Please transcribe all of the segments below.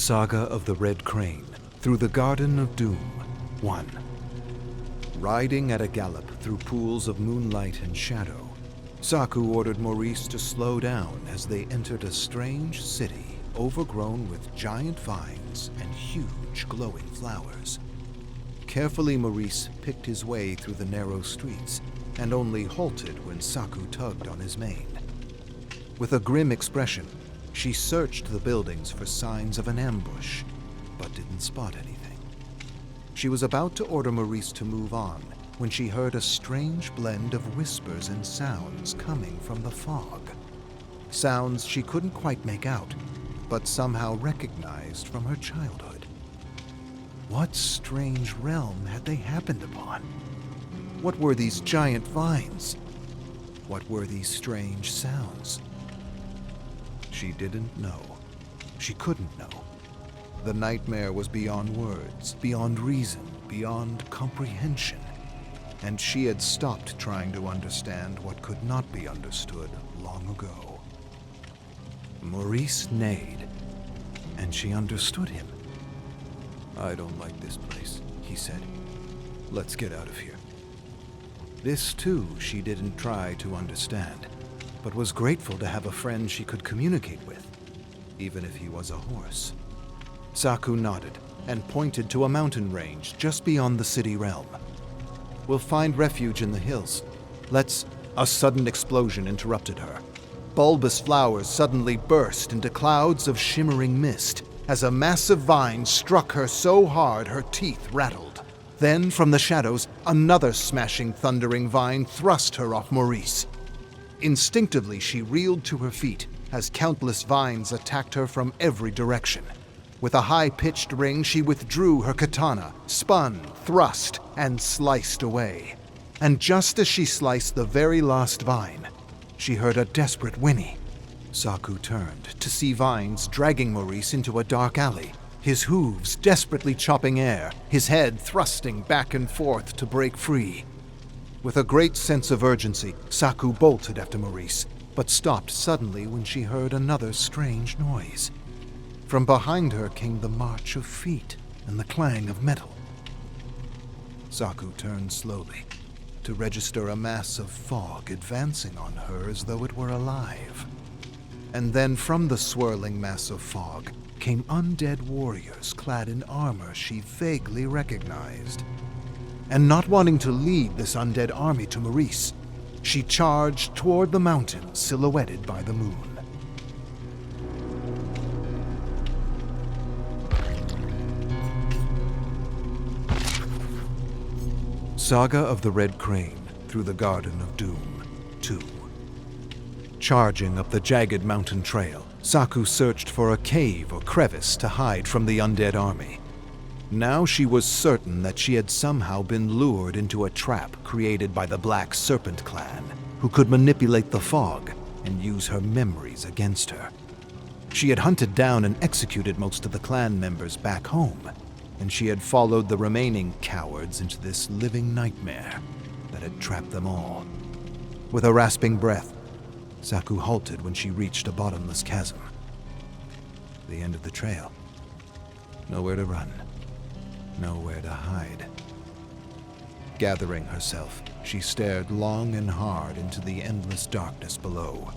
Saga of the Redcrane, Through the Garden of Doom, 1. Riding at a gallop through pools of moonlight and shadow, Saku ordered Maurice to slow down as they entered a strange city overgrown with giant vines and huge glowing flowers. Carefully, Maurice picked his way through the narrow streets and only halted when Saku tugged on his mane. With a grim expression, she searched the buildings for signs of an ambush, but didn't spot anything. She was about to order Maurice to move on when she heard a strange blend of whispers and sounds coming from the fog. Sounds she couldn't quite make out, but somehow recognized from her childhood. What strange realm had they happened upon? What were these giant vines? What were these strange sounds? She didn't know. She couldn't know. The nightmare was beyond words, beyond reason, beyond comprehension. And she had stopped trying to understand what could not be understood long ago. Maurice neighed, and she understood him. "I don't like this place," he said. "Let's get out of here." This, too, she didn't try to understand, but was grateful to have a friend she could communicate with, even if he was a horse. Saku nodded and pointed to a mountain range just beyond the city realm. "We'll find refuge in the hills. Let's—" A sudden explosion interrupted her. Bulbous flowers suddenly burst into clouds of shimmering mist as a massive vine struck her so hard her teeth rattled. Then, from the shadows, another smashing, thundering vine thrust her off Maurice. Instinctively, she reeled to her feet as countless vines attacked her from every direction. With a high-pitched ring, she withdrew her katana, spun, thrust, and sliced away. And just as she sliced the very last vine, she heard a desperate whinny. Saku turned to see vines dragging Maurice into a dark alley, his hooves desperately chopping air, his head thrusting back and forth to break free. With a great sense of urgency, Saku bolted after Maurice, but stopped suddenly when she heard another strange noise. From behind her came the march of feet and the clang of metal. Saku turned slowly to register a mass of fog advancing on her as though it were alive. And then from the swirling mass of fog came undead warriors clad in armor she vaguely recognized. And not wanting to lead this undead army to Maurice, she charged toward the mountain silhouetted by the moon. Saga of the Redcrane, Through the Garden of Doom, 2. Charging up the jagged mountain trail, Saku searched for a cave or crevice to hide from the undead army. Now she was certain that she had somehow been lured into a trap created by the Black Serpent clan, who could manipulate the fog and use her memories against her. She had hunted down and executed most of the clan members back home, and she had followed the remaining cowards into this living nightmare that had trapped them all. With a rasping breath, Saku halted when she reached a bottomless chasm. The end of the trail. Nowhere to run. Nowhere to hide. Gathering herself, she stared long and hard into the endless darkness below.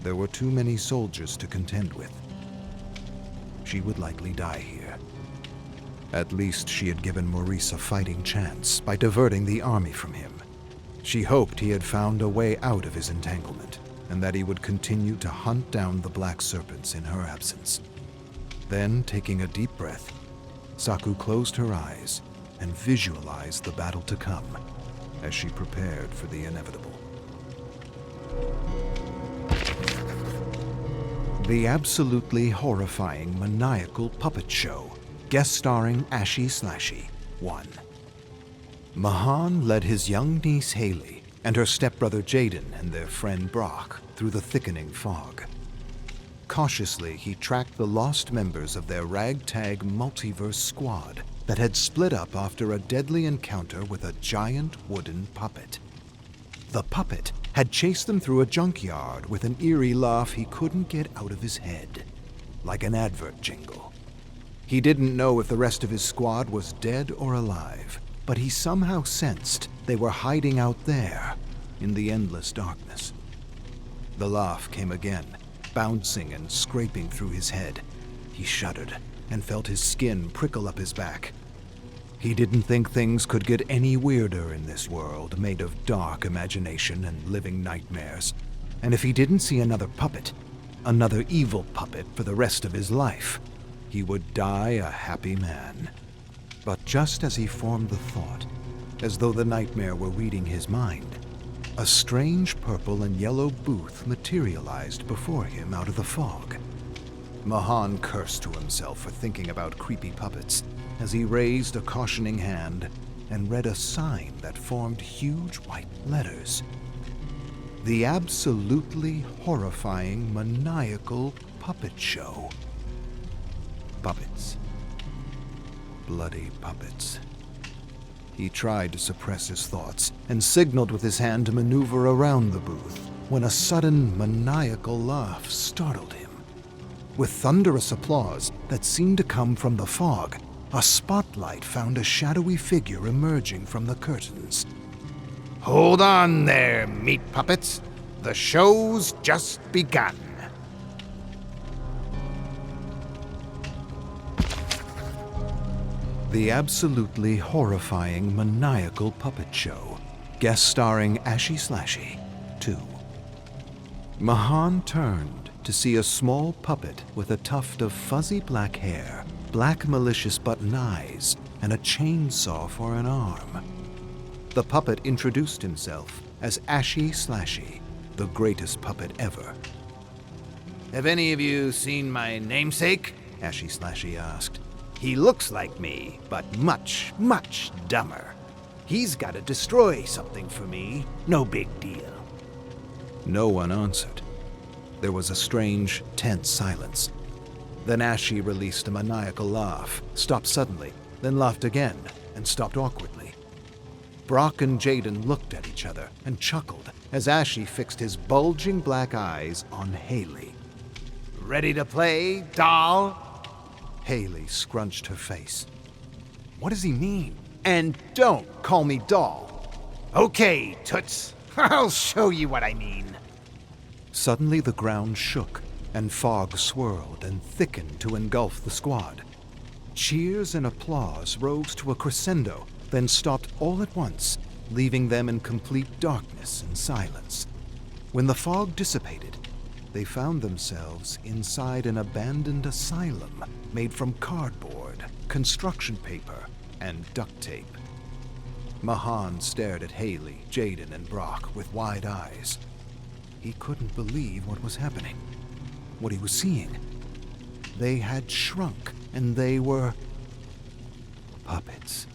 There were too many soldiers to contend with. She would likely die here. At least she had given Maurice a fighting chance by diverting the army from him. She hoped he had found a way out of his entanglement, and that he would continue to hunt down the Black Serpents in her absence. Then, taking a deep breath, Saku closed her eyes and visualized the battle to come as she prepared for the inevitable. The absolutely horrifying Maniacal puppet show, guest starring Ashy Slashy, 1. Mahan led his young niece Haley and her stepbrother Jaden and their friend Brock through the thickening fog. Cautiously, he tracked the lost members of their ragtag multiverse squad that had split up after a deadly encounter with a giant wooden puppet. The puppet had chased them through a junkyard with an eerie laugh he couldn't get out of his head, like an advert jingle. He didn't know if the rest of his squad was dead or alive, but he somehow sensed they were hiding out there in the endless darkness. The laugh came again, bouncing and scraping through his head. He shuddered and felt his skin prickle up his back. He didn't think things could get any weirder in this world made of dark imagination and living nightmares. And if he didn't see another puppet, another evil puppet for the rest of his life, he would die a happy man. But just as he formed the thought, as though the nightmare were reading his mind, a strange purple and yellow booth materialized before him out of the fog. Mahan cursed to himself for thinking about creepy puppets as he raised a cautioning hand and read a sign that formed huge white letters. The absolutely horrifying Maniacal puppet show. Puppets. Bloody puppets. He tried to suppress his thoughts and signaled with his hand to maneuver around the booth when a sudden maniacal laugh startled him. With thunderous applause that seemed to come from the fog, a spotlight found a shadowy figure emerging from the curtains. Hold on there, meat puppets. The show's just begun. The absolutely horrifying Maniacal puppet show, guest starring Ashy Slashy 2. Mahan turned to see a small puppet with a tuft of fuzzy black hair, black malicious button eyes, and a chainsaw for an arm. The puppet introduced himself as Ashy Slashy, the greatest puppet ever. Have any of you seen my namesake? Ashy Slashy asked. He looks like me, but much, much dumber. He's got to destroy something for me. No big deal. No one answered. There was a strange, tense silence. Then Ashy released a maniacal laugh, stopped suddenly, then laughed again, and stopped awkwardly. Brock and Jaden looked at each other and chuckled as Ashy fixed his bulging black eyes on Haley. Ready to play, doll? Haley scrunched her face. What does he mean? And don't call me doll. Okay, Toots. I'll show you what I mean. Suddenly the ground shook, and fog swirled and thickened to engulf the squad. Cheers and applause rose to a crescendo, then stopped all at once, leaving them in complete darkness and silence. When the fog dissipated, they found themselves inside an abandoned asylum made from cardboard, construction paper, and duct tape. Mahan stared at Haley, Jaden, and Brock with wide eyes. He couldn't believe what was happening, what he was seeing. They had shrunk, and they were puppets.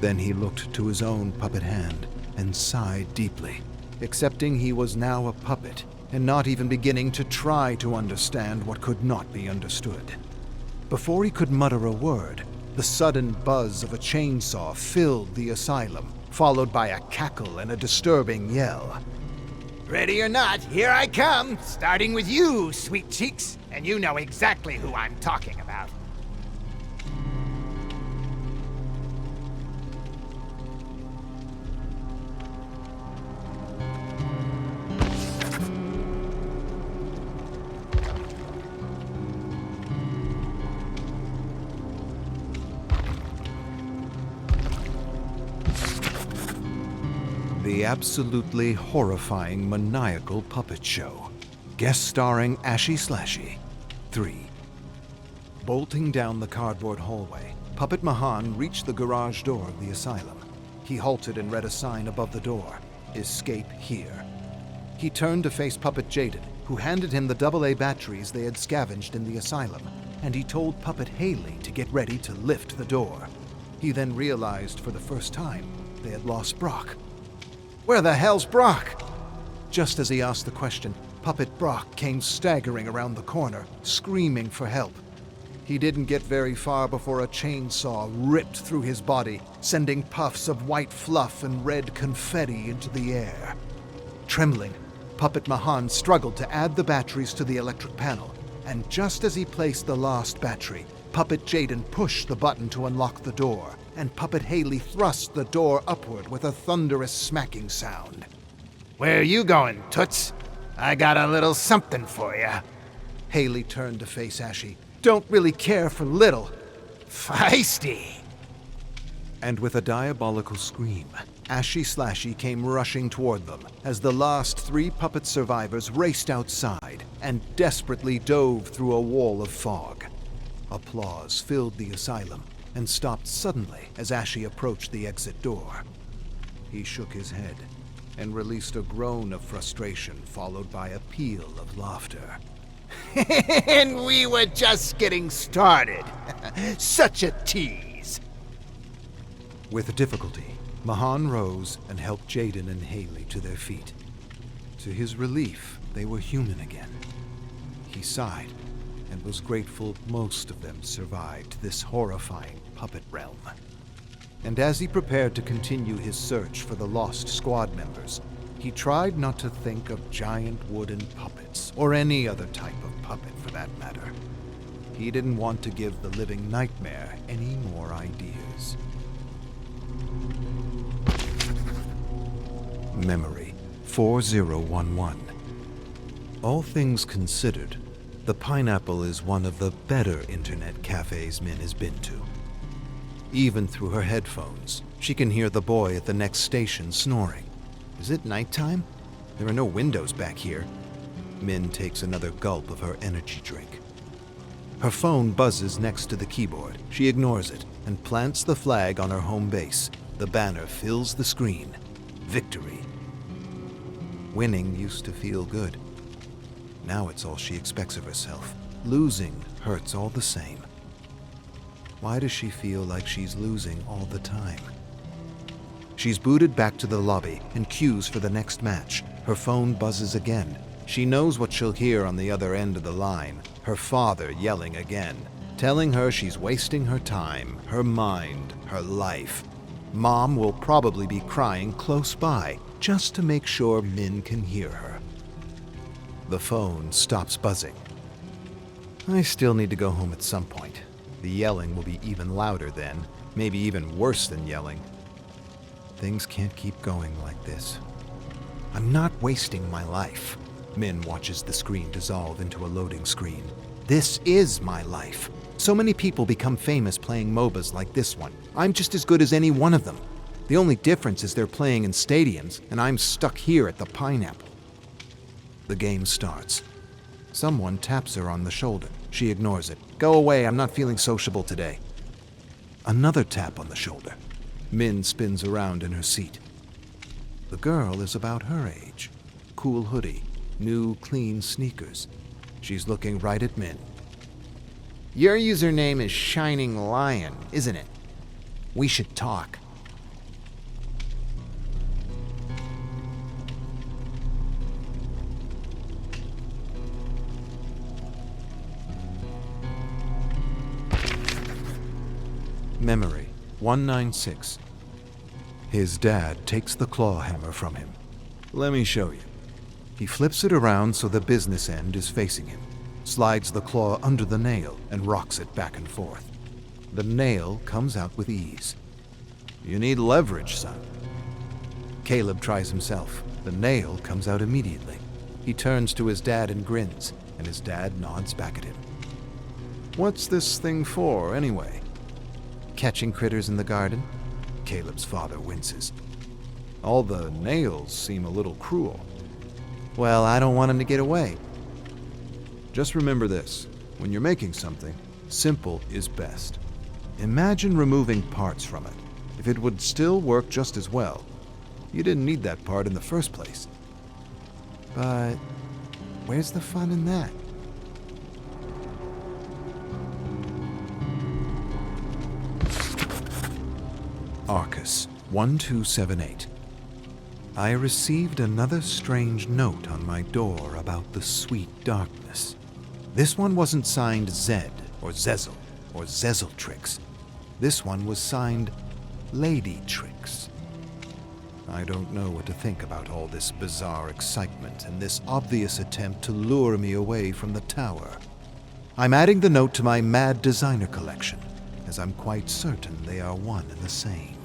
Then he looked to his own puppet hand and sighed deeply, accepting he was now a puppet and not even beginning to try to understand what could not be understood. Before he could mutter a word, the sudden buzz of a chainsaw filled the asylum, followed by a cackle and a disturbing yell. Ready or not, here I come, starting with you, sweet cheeks, and you know exactly who I'm talking about. The absolutely horrifying Maniacal puppet show, guest starring Ashy Slashy 3. Bolting down the cardboard hallway, Puppet Mahan reached the garage door of the asylum. He halted and read a sign above the door, "Escape here." He turned to face Puppet Jaden, who handed him the AA batteries they had scavenged in the asylum, and he told Puppet Haley to get ready to lift the door. He then realized for the first time they had lost Brock. Where the hell's Brock? Just as he asked the question, Puppet Brock came staggering around the corner, screaming for help. He didn't get very far before a chainsaw ripped through his body, sending puffs of white fluff and red confetti into the air. Trembling, Puppet Mahan struggled to add the batteries to the electric panel, and just as he placed the last battery, Puppet Jaden pushed the button to unlock the door, and Puppet Haley thrust the door upward with a thunderous smacking sound. Where you going, Toots? I got a little something for you. Haley turned to face Ashy. Don't really care for little. Feisty. And with a diabolical scream, Ashy Slashy came rushing toward them as the last 3 puppet survivors raced outside and desperately dove through a wall of fog. Applause filled the asylum and stopped suddenly as Ashy approached the exit door. He shook his head and released a groan of frustration followed by a peal of laughter. And we were just getting started. Such a tease. With difficulty, Mahan rose and helped Jaden and Haley to their feet. To his relief, they were human again. He sighed and was grateful most of them survived this horrifying puppet realm. And as he prepared to continue his search for the lost squad members, he tried not to think of giant wooden puppets, or any other type of puppet for that matter. He didn't want to give the living nightmare any more ideas. Memory 4011. All things considered, the Pineapple is one of the better internet cafes Min has been to. Even through her headphones, she can hear the boy at the next station snoring. Is it nighttime? There are no windows back here. Min takes another gulp of her energy drink. Her phone buzzes next to the keyboard. She ignores it and plants the flag on her home base. The banner fills the screen. Victory. Winning used to feel good. Now it's all she expects of herself. Losing hurts all the same. Why does she feel like she's losing all the time? She's booted back to the lobby and queues for the next match. Her phone buzzes again. She knows what she'll hear on the other end of the line. Her father yelling again, telling her she's wasting her time, her mind, her life. Mom will probably be crying close by, just to make sure Min can hear her. The phone stops buzzing. I still need to go home at some point. The yelling will be even louder then, maybe even worse than yelling. Things can't keep going like this. I'm not wasting my life. Min watches the screen dissolve into a loading screen. This is my life. So many people become famous playing MOBAs like this one. I'm just as good as any one of them. The only difference is they're playing in stadiums, and I'm stuck here at the Pineapple. The game starts. Someone taps her on the shoulder. She ignores it. Go away, I'm not feeling sociable today. Another tap on the shoulder. Min spins around in her seat. The girl is about her age. Cool hoodie, new clean sneakers. She's looking right at Min. Your username is Shining Lion, isn't it? We should talk. Memory 196. His dad takes the claw hammer from him. Let me show you. He flips it around so the business end is facing him, slides the claw under the nail, and rocks it back and forth. The nail comes out with ease. You need leverage, son. Caleb tries himself. The nail comes out immediately. He turns to his dad and grins, and his dad nods back at him. What's this thing for, anyway? Catching critters in the garden? Caleb's father winces. All the nails seem a little cruel. Well, I don't want him to get away. Just remember this. When you're making something, simple is best. Imagine removing parts from it. If it would still work just as well, you didn't need that part in the first place. But where's the fun in that? Arcus 1278. I received another strange note on my door about the sweet darkness. This one wasn't signed Zed or Zezel or Zezeltrix. This one was signed Lady Trix. I don't know what to think about all this bizarre excitement and this obvious attempt to lure me away from the tower. I'm adding the note to my Mad Designer collection, as I'm quite certain they are one and the same.